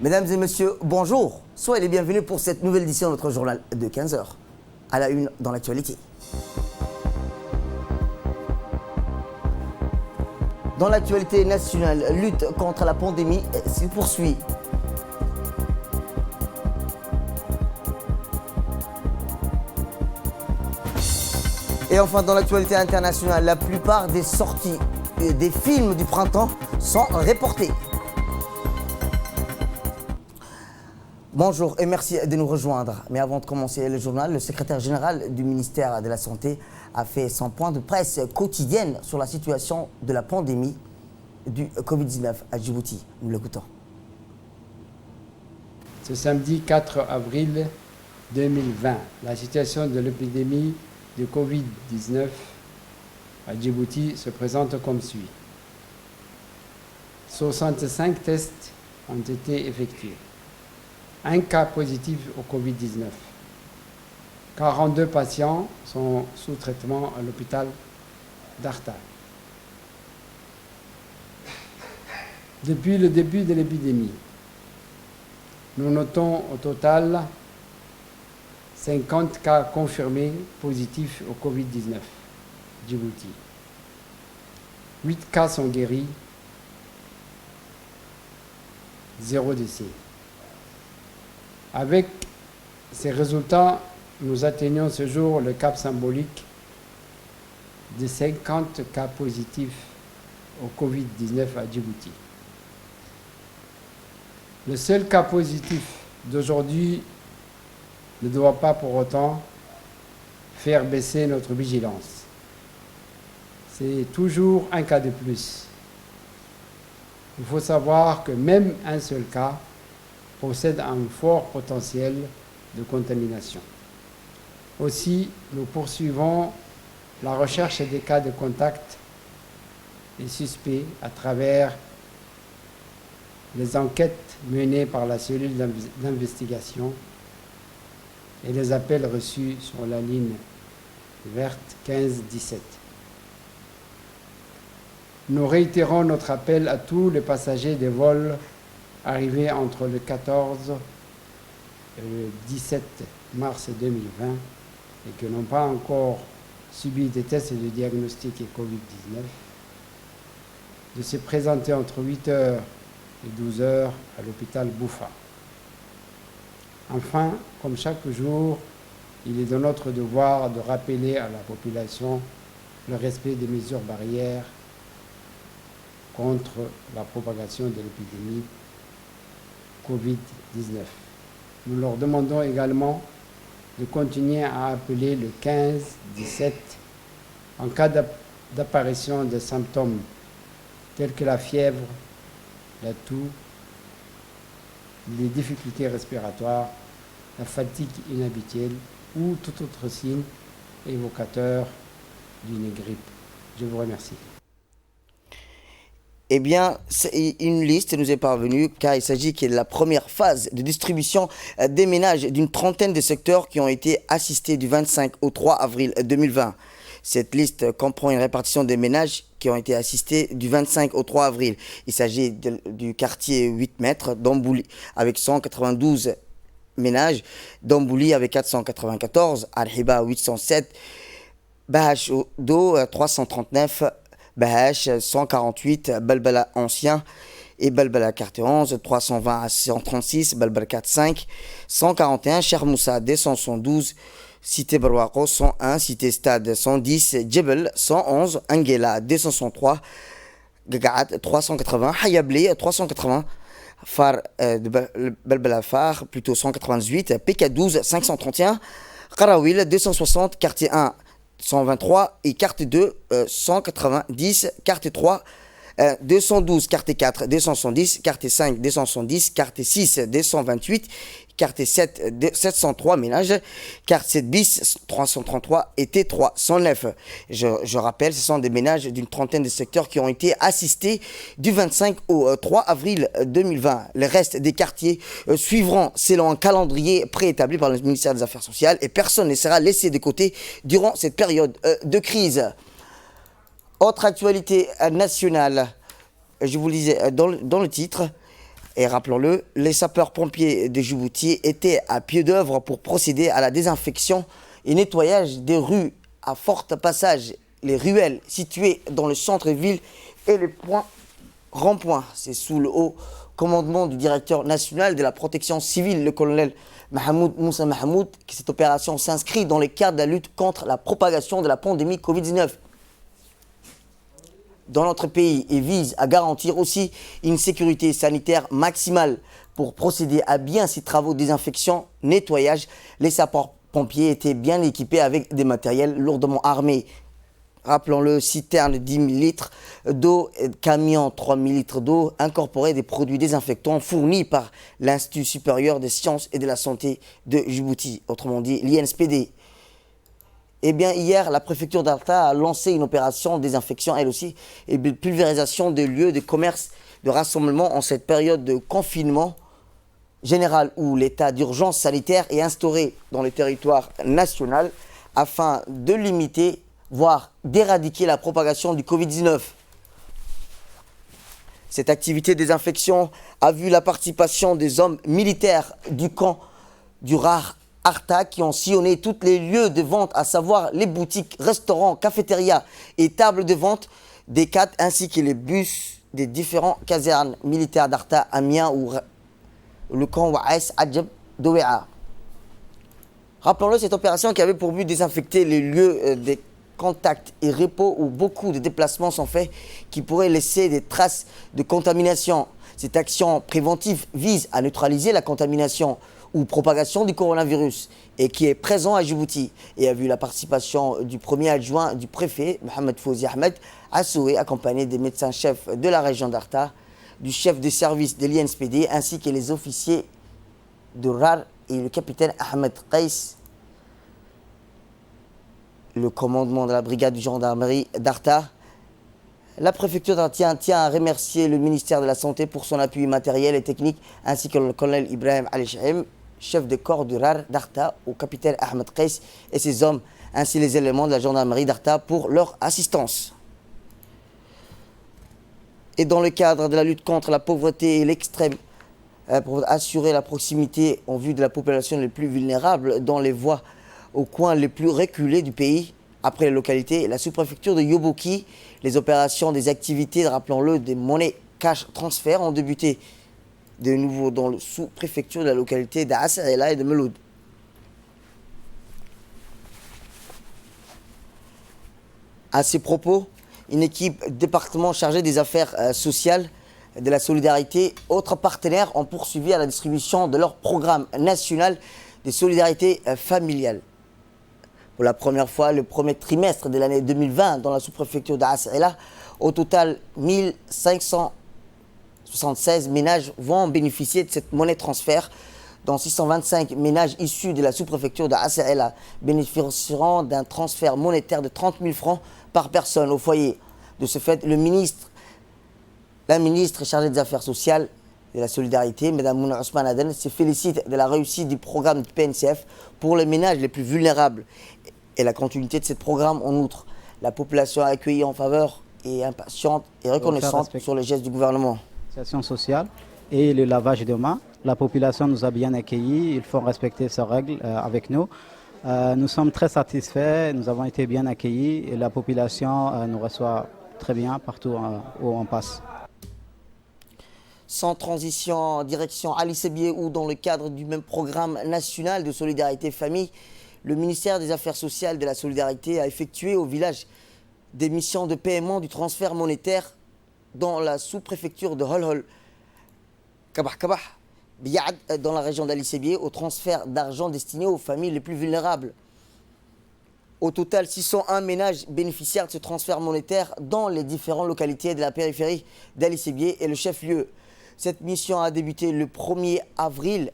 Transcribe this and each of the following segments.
Mesdames et messieurs, bonjour. Soyez les bienvenus pour cette nouvelle édition de notre journal de 15 heures. À la une dans l'actualité. Dans l'actualité nationale, lutte contre la pandémie s'y poursuit. Et enfin, dans l'actualité internationale, la plupart des sorties des films du printemps sont reportées. Bonjour et merci de nous rejoindre. Mais avant de commencer le journal, le secrétaire général du ministère de la Santé a fait son point de presse quotidienne sur la situation de la pandémie du Covid-19 à Djibouti. Nous l'écoutons. Ce samedi 4 avril 2020, la situation de l'épidémie de Covid-19 à Djibouti se présente comme suit. 65 tests ont été effectués. Un cas positif au Covid-19. 42 patients sont sous traitement à l'hôpital d'Arta. Depuis le début de l'épidémie, nous notons au total 50 cas confirmés positifs au Covid-19, Djibouti. 8 cas sont guéris, 0 décès. Avec ces résultats, nous atteignons ce jour le cap symbolique de 50 cas positifs au Covid-19 à Djibouti. Le seul cas positif d'aujourd'hui ne doit pas pour autant faire baisser notre vigilance. C'est toujours un cas de plus. Il faut savoir que même un seul cas possède un fort potentiel de contamination. Aussi, nous poursuivons la recherche des cas de contact des suspects à travers les enquêtes menées par la cellule d'investigation et les appels reçus sur la ligne verte 15-17. Nous réitérons notre appel à tous les passagers des vols arrivés entre le 14 et le 17 mars 2020 et qui n'ont pas encore subi des tests de diagnostic et Covid-19, de se présenter entre 8h et 12h à l'hôpital Boufa. Enfin, comme chaque jour, il est de notre devoir de rappeler à la population le respect des mesures barrières contre la propagation de l'épidémie Covid-19. Nous leur demandons également de continuer à appeler le 15-17 en cas d'apparition de symptômes tels que la fièvre, la toux, les difficultés respiratoires, la fatigue inhabituelle ou tout autre signe évocateur d'une grippe. Je vous remercie. Eh bien, une liste nous est parvenue car il s'agit de la première phase de distribution des ménages d'une trentaine de secteurs qui ont été assistés du 25 au 3 avril 2020. Cette liste comprend une répartition des ménages qui ont été assistés du 25 au 3 avril. Il s'agit du quartier 8 mètres d'Ambouli avec 192 ménages, d'Ambouli avec 494, Al-Hiba 807, Bahash Do 339, Bahash 148, Balbala Ancien et Balbala Quartier 11, 320 à 136, Balbala 45, 141, Chermoussa 212, Cité Barouako 101, Cité Stade 110, Djebel 111, Angela 263, Gagaat 380, Hayablé 380, Phare de Balbala Phare plutôt 198, PK12 531, Karawil 260, Quartier 1 123 et carte 2 190, carte 3 212, carte 4 270, carte 5 270, carte 6 228, carte 7 703 ménages, carte 7 bis 333 et T3 109. Je rappelle, ce sont des ménages d'une trentaine de secteurs qui ont été assistés du 25 au 3 avril 2020. Le reste des quartiers suivront selon un calendrier préétabli par le ministère des Affaires sociales et personne ne sera laissé de côté durant cette période de crise. Autre actualité nationale, je vous le disais dans le titre, Et rappelons-le, les sapeurs-pompiers de Djibouti étaient à pied d'œuvre pour procéder à la désinfection et nettoyage des rues à fort passage, les ruelles situées dans le centre-ville et les points ronds-points. C'est sous le haut commandement du directeur national de la protection civile, le colonel Mahmoud Moussa Mahmoud, que cette opération s'inscrit dans le cadre de la lutte contre la propagation de la pandémie Covid-19 dans notre pays et vise à garantir aussi une sécurité sanitaire maximale. Pour procéder à bien ces travaux de désinfection, nettoyage, les sapeurs-pompiers étaient bien équipés avec des matériels lourdement armés. Rappelons-le, citernes 10 000 litres d'eau, camions 3 000 litres d'eau, incorporaient des produits désinfectants fournis par l'Institut supérieur des sciences et de la santé de Djibouti, autrement dit l'INSPD. Eh bien, hier, la préfecture d'Arta a lancé une opération de désinfection, elle aussi, et de pulvérisation des lieux de commerce, de rassemblement en cette période de confinement général où l'état d'urgence sanitaire est instauré dans le territoire national afin de limiter, voire d'éradiquer la propagation du Covid-19. Cette activité de désinfection a vu la participation des hommes militaires du camp du RAR Arta qui ont sillonné tous les lieux de vente, à savoir les boutiques, restaurants, cafétérias et tables de vente des CAT ainsi que les bus des différents casernes militaires d'Arta, Amiens ou le camp Waes Adjab d'Owea. Rappelons-le, cette opération qui avait pour but de désinfecter les lieux des contacts et repos où beaucoup de déplacements sont faits qui pourraient laisser des traces de contamination. Cette action préventive vise à neutraliser la contamination ou propagation du coronavirus et qui est présent à Djibouti et a vu la participation du premier adjoint du préfet, Mohamed Fouzi Ahmed, à Soué, accompagné des médecins-chefs de la région d'Arta, du chef de service de l'INSPD ainsi que les officiers de RAR et le capitaine Ahmed Qais, le commandement de la brigade de gendarmerie d'Arta. La préfecture d'Arta tient à remercier le ministère de la Santé pour son appui matériel et technique, ainsi que le colonel Ibrahim Ali Shahem, chef de corps du RAR d'Arta, au capitaine Ahmed Qais et ses hommes, ainsi les éléments de la gendarmerie d'Arta pour leur assistance. Et dans le cadre de la lutte contre la pauvreté et l'extrême, pour assurer la proximité en vue de la population les plus vulnérables dans les voies aux coins les plus reculés du pays, après les localités, la sous-préfecture de Yoboki, les opérations des activités, rappelons-le, des monnaies cash transfert ont débuté de nouveau dans la sous-préfecture de la localité d'Assaïla et de Meloud. À ces propos, une équipe département chargée des affaires sociales, de la solidarité, autres partenaires ont poursuivi à la distribution de leur programme national de solidarité familiale. Pour la première fois, le premier trimestre de l'année 2020 dans la sous-préfecture d'Assaïla, au total 1576 ménages vont bénéficier de cette monnaie transfert, dont 625 ménages issus de la sous-préfecture d'Assaïla bénéficieront d'un transfert monétaire de 30 000 francs par personne au foyer. De ce fait, la ministre chargée des Affaires sociales et de la solidarité, Mme Mouna Ousmane Aden, se félicite de la réussite du programme du PNCF pour les ménages les plus vulnérables et la continuité de ce programme. En outre, la population a accueilli en faveur et impatiente et reconnaissante sur les gestes du gouvernement. Sociale et le lavage de mains. La population nous a bien accueillis, il faut respecter ces règles avec nous. Nous sommes très satisfaits, nous avons été bien accueillis et la population nous reçoit très bien partout où on passe. Sans transition, direction Ali Sébié, où dans le cadre du même programme national de solidarité famille, le ministère des Affaires sociales et de la solidarité a effectué au village des missions de paiement du transfert monétaire dans la sous-préfecture de Holhol, Kabah, Biad, dans la région d'Ali Sébié, au transfert d'argent destiné aux familles les plus vulnérables. Au total, 601 ménages bénéficiaires de ce transfert monétaire dans les différentes localités de la périphérie d'Ali Sébié et le chef-lieu. Cette mission a débuté le 1er avril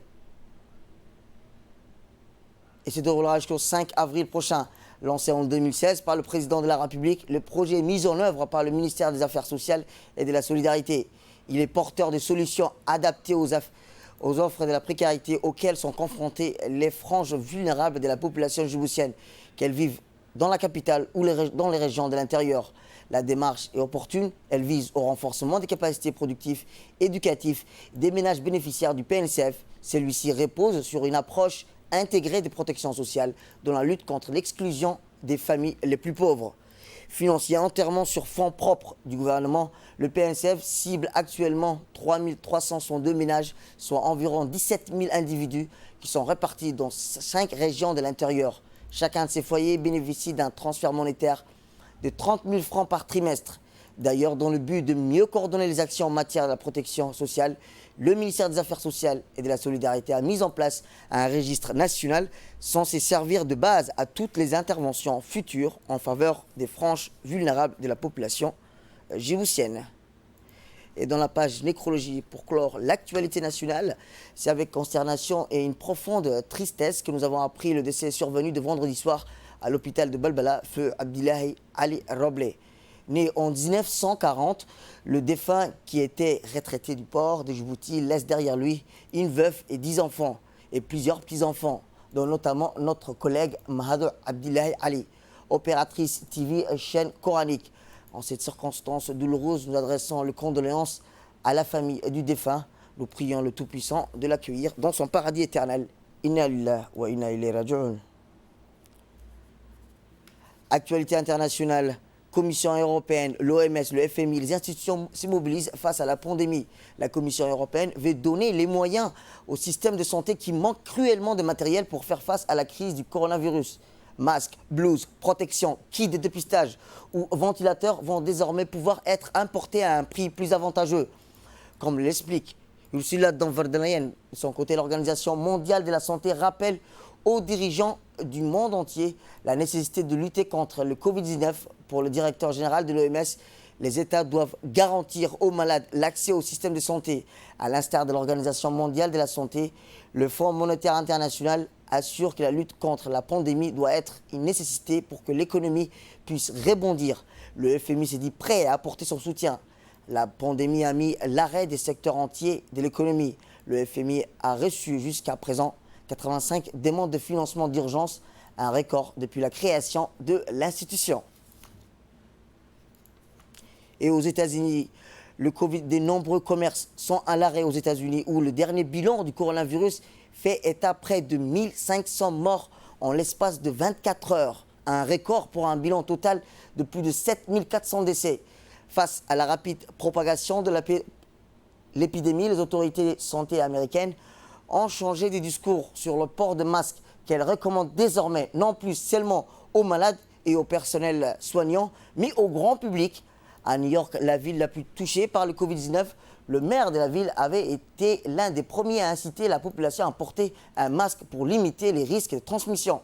et se déroulera jusqu'au 5 avril prochain. Lancé en 2016 par le président de la République, le projet est mis en œuvre par le ministère des Affaires sociales et de la solidarité. Il est porteur de solutions adaptées aux offres de la précarité auxquelles sont confrontées les franges vulnérables de la population djiboutienne, qu'elles vivent dans la capitale ou dans les régions de l'intérieur. La démarche est opportune, elle vise au renforcement des capacités productives, éducatives des ménages bénéficiaires du PNCF. Celui-ci repose sur une approche intégrée des protections sociales dans la lutte contre l'exclusion des familles les plus pauvres. Financé entièrement sur fonds propres du gouvernement, le PNCF cible actuellement 3 362 ménages, soit environ 17 000 individus qui sont répartis dans 5 régions de l'intérieur. Chacun de ces foyers bénéficie d'un transfert monétaire de 30 000 francs par trimestre. D'ailleurs, dans le but de mieux coordonner les actions en matière de la protection sociale, le ministère des Affaires sociales et de la Solidarité a mis en place un registre national censé servir de base à toutes les interventions futures en faveur des franges vulnérables de la population djiboutienne. Et dans la page nécrologie, pour clore l'actualité nationale, c'est avec consternation et une profonde tristesse que nous avons appris le décès survenu de vendredi soir à l'hôpital de Balbala, feu Abdillahi Ali Roblé. Né en 1940, le défunt qui était retraité du port de Djibouti laisse derrière lui une veuve et 10 enfants et plusieurs petits-enfants, dont notamment notre collègue Mahadour Abdillahi Ali, opératrice TV chaîne coranique. En cette circonstance douloureuse, nous adressons les condoléances à la famille du défunt. Nous prions le Tout-Puissant de l'accueillir dans son paradis éternel. Inna lillahi wa inna ilayhi raji'un. Actualité internationale. Commission européenne, l'OMS, le FMI, les institutions se mobilisent face à la pandémie. La Commission européenne veut donner les moyens au système de santé qui manque cruellement de matériel pour faire face à la crise du coronavirus. Masques, blouses, protection, kits de dépistage ou ventilateurs vont désormais pouvoir être importés à un prix plus avantageux. Comme l'explique Ursula von der Leyen, de son côté, l'Organisation mondiale de la santé rappelle aux dirigeants du monde entier la nécessité de lutter contre le Covid-19. Pour le directeur général de l'OMS, les États doivent garantir aux malades l'accès au système de santé. À l'instar de l'Organisation mondiale de la santé, le Fonds monétaire international assure que la lutte contre la pandémie doit être une nécessité pour que l'économie puisse rebondir. Le FMI s'est dit prêt à apporter son soutien. La pandémie a mis l'arrêt des secteurs entiers de l'économie. Le FMI a reçu jusqu'à présent 85 demandes de financement d'urgence, un record depuis la création de l'institution. Et aux États-Unis, de nombreux commerces sont à l'arrêt aux États-Unis où le dernier bilan du coronavirus fait état près de 1500 morts en l'espace de 24 heures. Un record pour un bilan total de plus de 7400 décès. Face à la rapide propagation de l'épidémie, les autorités de santé américaines ont changé de discours sur le port de masques qu'elles recommandent désormais non plus seulement aux malades et au personnel soignant, mais au grand public. À New York, la ville la plus touchée par le Covid-19, le maire de la ville avait été l'un des premiers à inciter la population à porter un masque pour limiter les risques de transmission.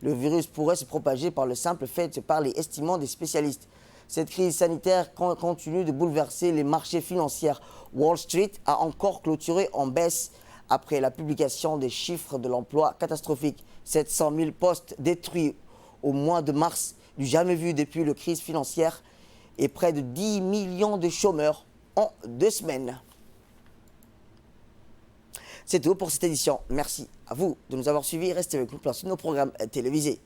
Le virus pourrait se propager par le simple fait de se parler, estimant des spécialistes. Cette crise sanitaire continue de bouleverser les marchés financiers. Wall Street a encore clôturé en baisse après la publication des chiffres de l'emploi catastrophiques. 700 000 postes détruits au mois de mars, du jamais vu depuis la crise financière, et près de 10 millions de chômeurs en 2 semaines. C'est tout pour cette édition. Merci à vous de nous avoir suivis. Restez avec nous pour la suite de nos programmes télévisés.